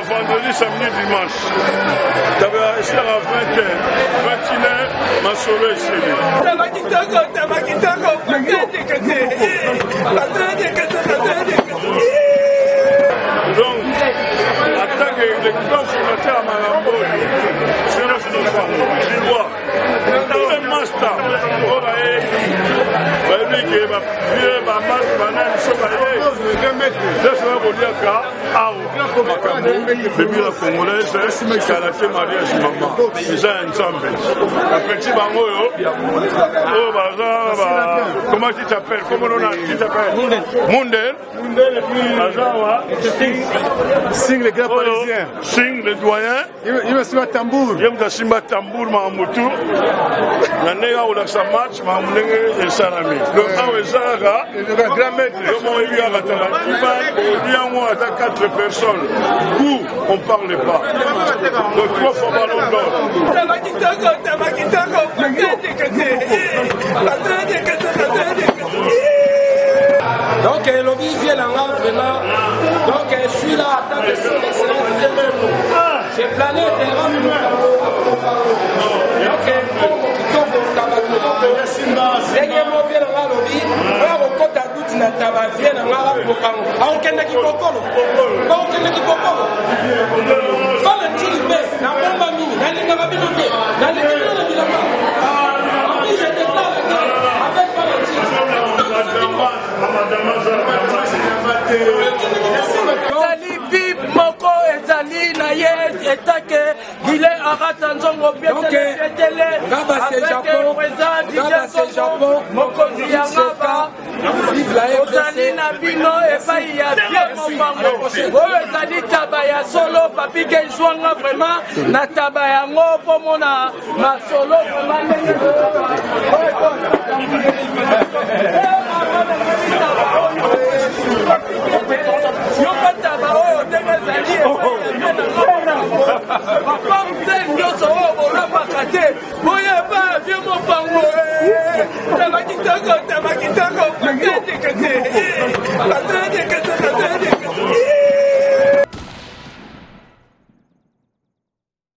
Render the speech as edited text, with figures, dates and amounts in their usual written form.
vendredi, samedi, dimanche. D'abord, ici à 20h, 21h, ma soirée ici. Donc, en tant que le grand fondateur à Malamboli, c'est là que nous sommes, je vois. Dans le master, on va Bibi la congolaise, karaté mariage maman. C'est un ensemble. Après bango oh baza comment tu t'appelles? Comment on a tu t'appelles? Mundel. Azawa. Sing le gars parisien. Sing le doyen. Il me simba tambour. Il me simba tambour mamutu. La nega ou la match mamulenge et salami. Donc on ezara le grand maître. Comment il y a la il y a moi à 4 personnes. Où on parle pas. Donc 3 fois ballon d'or. Donc lobby vient là vraiment. Donc je suis là à tant que j'ai plané des rames. Moko ezali na yes etake il est arata nzongo bien tele Japon moko yanga vive la ezali na bino epai ya bien mobango oyo ezali taba ya solo papi ke zwanga vraiment na taba yango pomona masolo vraiment